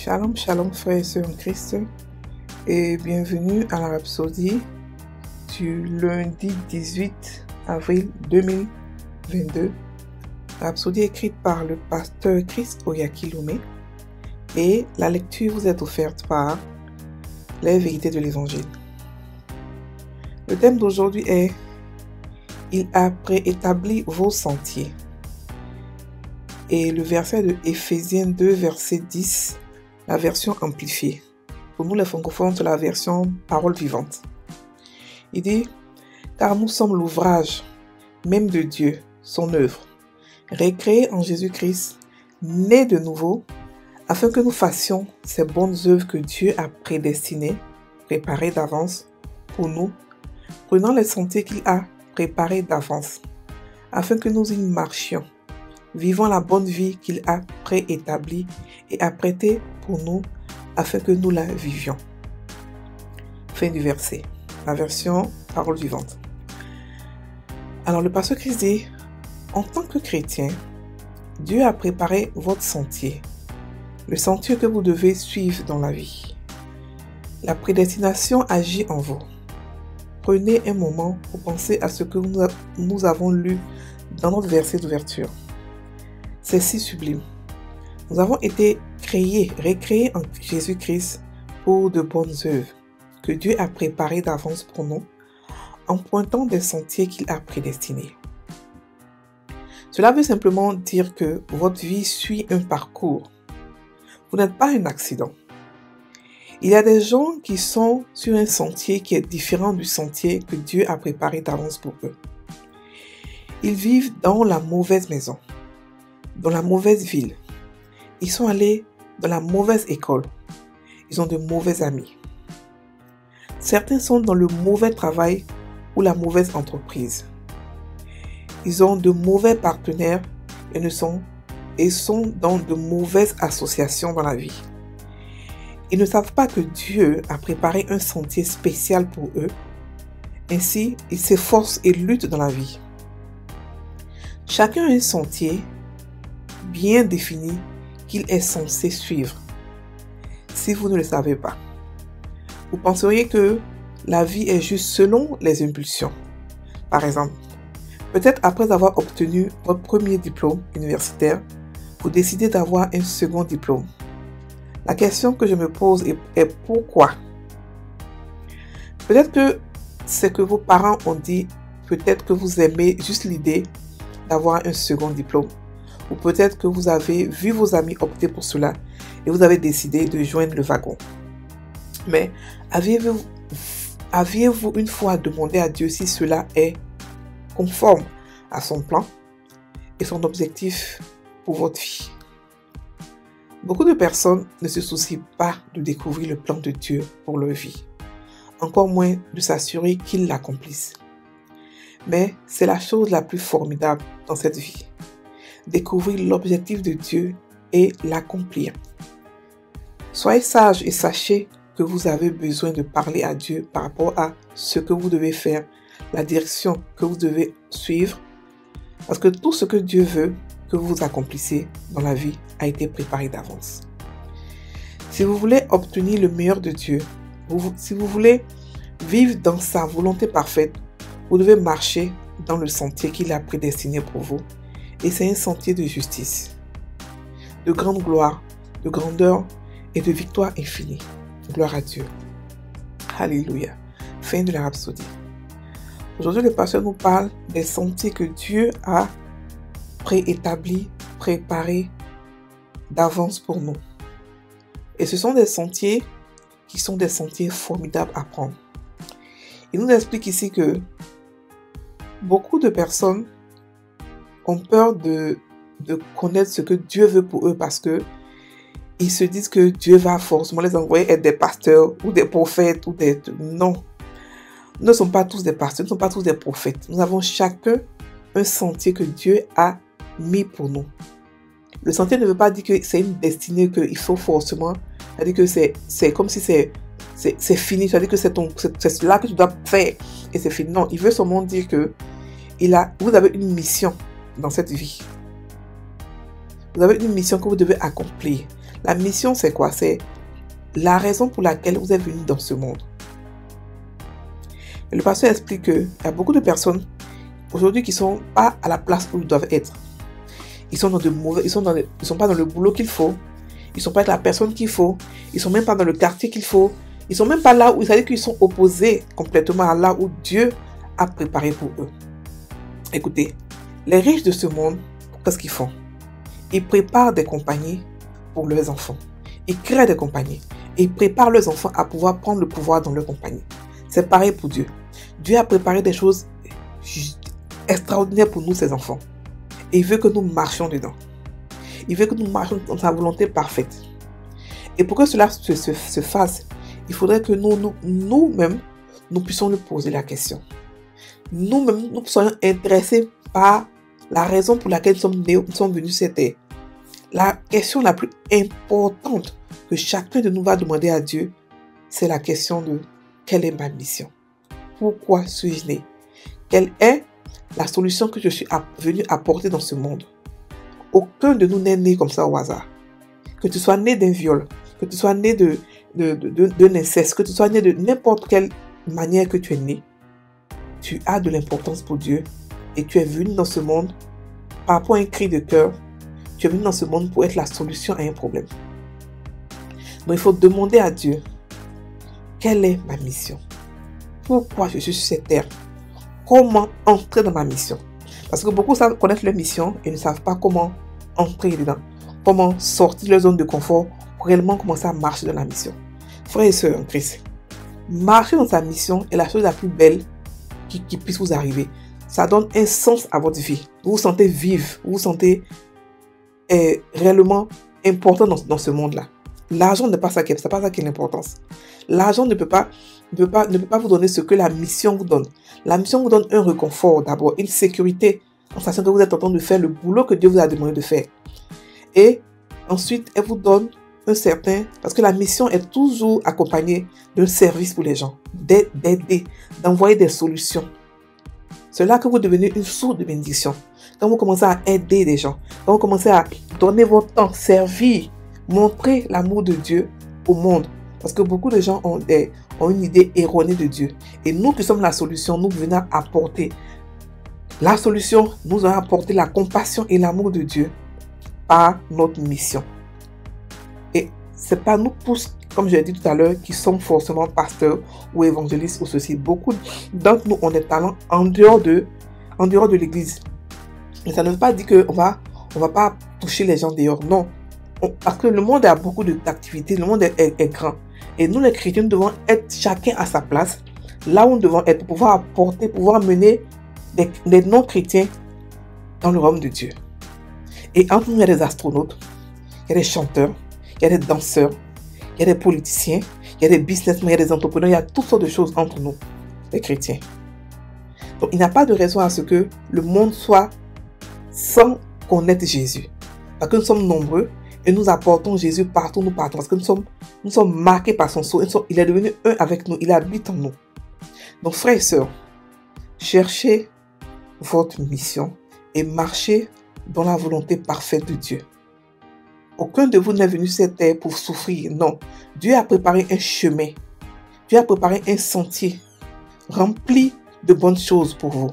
Shalom, shalom frères et sœurs en Christ et bienvenue à la Rhapsodie du lundi 18 avril 2022. Rhapsodie écrite par le pasteur Chris Oyakhilome et la lecture vous est offerte par les vérités de l'évangile. Le thème d'aujourd'hui est « Il a préétabli vos sentiers » et le verset de Éphésiens 2, verset 10, la version amplifiée. Pour nous les francophones, c'est la version parole vivante. Il dit « Car nous sommes l'ouvrage même de Dieu, son œuvre, récréé en Jésus-Christ, né de nouveau, afin que nous fassions ces bonnes œuvres que Dieu a prédestinées, préparées d'avance pour nous, prenant les sentiers qu'il a préparés d'avance, afin que nous y marchions, vivant la bonne vie qu'il a préétablie et apprêtée pour nous, afin que nous la vivions. » Fin du verset. La version parole vivante. Alors le pasteur Christ dit, en tant que chrétien, Dieu a préparé votre sentier, le sentier que vous devez suivre dans la vie. La prédestination agit en vous. Prenez un moment pour penser à ce que nous avons lu dans notre verset d'ouverture. C'est si sublime. Nous avons été récréés en Jésus-Christ pour de bonnes œuvres que Dieu a préparées d'avance pour nous en pointant des sentiers qu'il a prédestinés. Cela veut simplement dire que votre vie suit un parcours. Vous n'êtes pas un accident. Il y a des gens qui sont sur un sentier qui est différent du sentier que Dieu a préparé d'avance pour eux. Ils vivent dans la mauvaise maison, dans la mauvaise ville. Ils sont allés dans la mauvaise école. Ils ont de mauvais amis. Certains sont dans le mauvais travail ou la mauvaise entreprise. Ils ont de mauvais partenaires et sont dans de mauvaises associations dans la vie. Ils ne savent pas que Dieu a préparé un sentier spécial pour eux. Ainsi, ils s'efforcent et luttent dans la vie. Chacun a un sentier bien défini qu'il est censé suivre. Si vous ne le savez pas, vous penseriez que la vie est juste selon les impulsions. Par exemple, peut-être après avoir obtenu votre premier diplôme universitaire, vous décidez d'avoir un second diplôme. La question que je me pose est pourquoi? Peut-être que c'est que vos parents ont dit, peut-être que vous aimez juste l'idée d'avoir un second diplôme. Ou peut-être que vous avez vu vos amis opter pour cela et vous avez décidé de joindre le wagon. Mais aviez-vous une fois demandé à Dieu si cela est conforme à son plan et son objectif pour votre vie? Beaucoup de personnes ne se soucient pas de découvrir le plan de Dieu pour leur vie, encore moins de s'assurer qu'ils l'accomplissent. Mais c'est la chose la plus formidable dans cette vie. Découvrir l'objectif de Dieu et l'accomplir. Soyez sages et sachez que vous avez besoin de parler à Dieu par rapport à ce que vous devez faire, la direction que vous devez suivre, parce que tout ce que Dieu veut que vous accomplissez dans la vie a été préparé d'avance. Si vous voulez obtenir le meilleur de Dieu, si vous voulez vivre dans sa volonté parfaite, vous devez marcher dans le sentier qu'il a prédestiné pour vous. Et c'est un sentier de justice, de grande gloire, de grandeur et de victoire infinie. Gloire à Dieu. Alléluia. Fin de la Rhapsodie. Aujourd'hui, le pasteur nous parle des sentiers que Dieu a préétablis, préparés d'avance pour nous. Et ce sont des sentiers qui sont des sentiers formidables à prendre. Il nous explique ici que beaucoup de personnes ont peur de connaître ce que Dieu veut pour eux parce que ils se disent que Dieu va forcément les envoyer être des pasteurs ou des prophètes ou des... Non. Nous ne sommes pas tous des pasteurs, nous ne sommes pas tous des prophètes. Nous avons chacun un sentier que Dieu a mis pour nous. Le sentier ne veut pas dire que c'est une destinée qu'il faut forcément... C'est-à-dire que c'est comme si c'est fini. C'est-à-dire que c'est cela que tu dois faire et c'est fini. Non, il veut seulement dire que vous avez une mission dans cette vie. Vous avez une mission que vous devez accomplir. La mission, c'est quoi? C'est la raison pour laquelle vous êtes venu dans ce monde. Et le pasteur explique qu'il y a beaucoup de personnes aujourd'hui qui ne sont pas à la place où ils doivent être. Ils sont ils sont pas dans le boulot qu'il faut. Ils ne sont pas avec la personne qu'il faut. Ils ne sont même pas dans le quartier qu'il faut. Ils ne sont même pas là où, c'est-à-dire qu'ils sont opposés complètement à là où Dieu a préparé pour eux. Écoutez, les riches de ce monde, qu'est-ce qu'ils font? Ils préparent des compagnies pour leurs enfants. Ils créent des compagnies. Et ils préparent leurs enfants à pouvoir prendre le pouvoir dans leur compagnie. C'est pareil pour Dieu. Dieu a préparé des choses extraordinaires pour nous, ses enfants. Et il veut que nous marchions dedans. Il veut que nous marchions dans sa volonté parfaite. Et pour que cela se fasse, il faudrait que nous-mêmes, nous puissions lui poser la question. Nous-mêmes, nous soyons intéressés par la raison pour laquelle nous sommes venus sur cette terre. La question la plus importante que chacun de nous va demander à Dieu, c'est la question de quelle est ma mission? Pourquoi suis-je né? Quelle est la solution que je suis venu apporter dans ce monde? Aucun de nous n'est né comme ça au hasard. Que tu sois né d'un viol, que tu sois né d'un inceste, que tu sois né de n'importe quelle manière que tu es né, tu as de l'importance pour Dieu et tu es venu dans ce monde par rapport à un cri de cœur. Tu es venu dans ce monde pour être la solution à un problème. Donc il faut demander à Dieu, quelle est ma mission? Pourquoi je suis sur cette terre? Comment entrer dans ma mission? Parce que beaucoup savent connaître leur mission et ne savent pas comment entrer dedans. Comment sortir de leur zone de confort pour réellement commencer à marcher dans la mission. Frères et sœurs en Christ, marcher dans sa mission est la chose la plus belle qui puisse vous arriver. Ça donne un sens à votre vie. Vous vous sentez vivre, vous vous sentez réellement important dans ce monde-là. L'argent n'est pas ça qui est l'importance. L'argent ne peut pas vous donner ce que la mission vous donne. La mission vous donne un réconfort d'abord, une sécurité, en sachant que vous êtes en train de faire le boulot que Dieu vous a demandé de faire. Et ensuite, elle vous donne un certain, parce que la mission est toujours accompagnée d'un service pour les gens, d'aider, d'envoyer des solutions. C'est là que vous devenez une source de bénédiction. Quand vous commencez à aider des gens, quand vous commencez à donner votre temps, servir, montrer l'amour de Dieu au monde. Parce que beaucoup de gens ont une idée erronée de Dieu. Et nous qui sommes la solution, nous venons apporter la solution, nous allons apporter la compassion et l'amour de Dieu par notre mission. Et c'est pas nous tous, comme je l'ai dit tout à l'heure, qui sommes forcément pasteurs ou évangélistes ou ceci. Beaucoup d'entre nous ont des talents en dehors de l'église. Mais ça ne veut pas dire qu'on va pas toucher les gens dehors. Non. Parce que le monde a beaucoup d'activités, le monde est grand. Et nous les chrétiens, nous devons être chacun à sa place, là où nous devons être, pour pouvoir apporter, pouvoir mener des non-chrétiens dans le royaume de Dieu. Et entre nous, il y a des astronautes, il y a des chanteurs, il y a des danseurs, il y a des politiciens, il y a des businessmen, il y a des entrepreneurs, il y a toutes sortes de choses entre nous, les chrétiens. Donc il n'y a pas de raison à ce que le monde soit sans connaître Jésus. Parce que nous sommes nombreux et nous apportons Jésus partout où nous partons. Parce que nous sommes marqués par son sceau. Il est devenu un avec nous, il habite en nous. Donc frères et sœurs, cherchez votre mission et marchez dans la volonté parfaite de Dieu. Aucun de vous n'est venu sur cette terre pour souffrir. Non. Dieu a préparé un chemin. Dieu a préparé un sentier rempli de bonnes choses pour vous.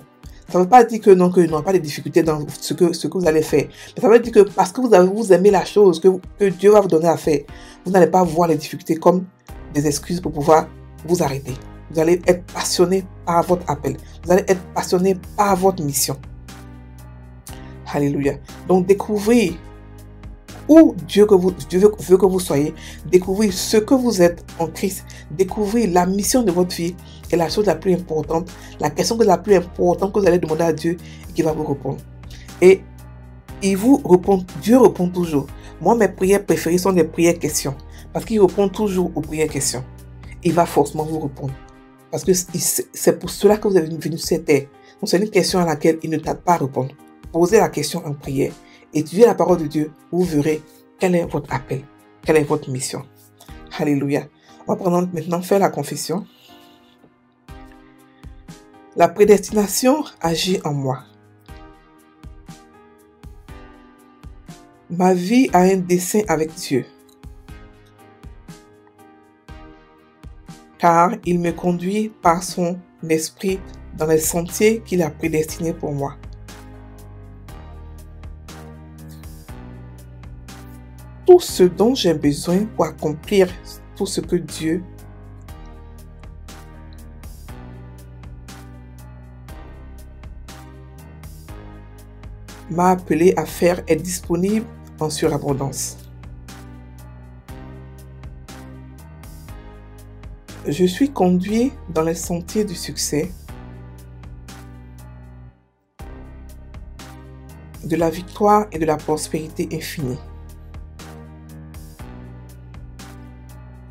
Ça ne veut pas dire que non, qu'il n'y aura pas de difficultés dans ce que vous allez faire. Mais ça veut dire que parce que vous aimez la chose que Dieu va vous donner à faire, vous n'allez pas voir les difficultés comme des excuses pour pouvoir vous arrêter. Vous allez être passionné par votre appel. Vous allez être passionné par votre mission. Alléluia. Donc découvrez où Dieu veut que vous soyez. Découvrez ce que vous êtes en Christ. Découvrez la mission de votre vie est la chose la plus importante. La question la plus importante que vous allez demander à Dieu et qui va vous répondre. Et il vous répond, Dieu répond toujours. Moi, mes prières préférées sont des prières questions. Parce qu'il répond toujours aux prières questions. Il va forcément vous répondre. Parce que c'est pour cela que vous êtes venu sur cette terre. Donc c'est une question à laquelle il ne tarde pas à répondre. Posez la question en prière. Étudiez la parole de Dieu. Vous verrez quel est votre appel. Quelle est votre mission. Alléluia. On va maintenant faire la confession. La prédestination agit en moi. Ma vie a un dessein avec Dieu. car il me conduit par son esprit dans les sentiers qu'il a prédestinés pour moi. Tout ce dont j'ai besoin pour accomplir tout ce que Dieu m'a appelé à faire est disponible en surabondance. Je suis conduit dans les sentiers du succès, de la victoire et de la prospérité infinie.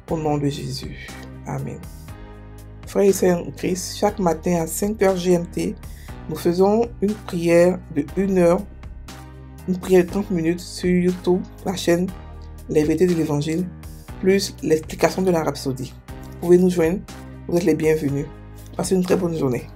Au nom de Jésus. Amen. Frères et sœurs en Christ, chaque matin à 5h GMT, nous faisons une prière de 1 heure, une prière de 30 minutes sur YouTube, la chaîne Les Vérités de l'Évangile, plus l'explication de la Rhapsodie. Vous pouvez nous joindre, vous êtes les bienvenus. Passez une très bonne journée.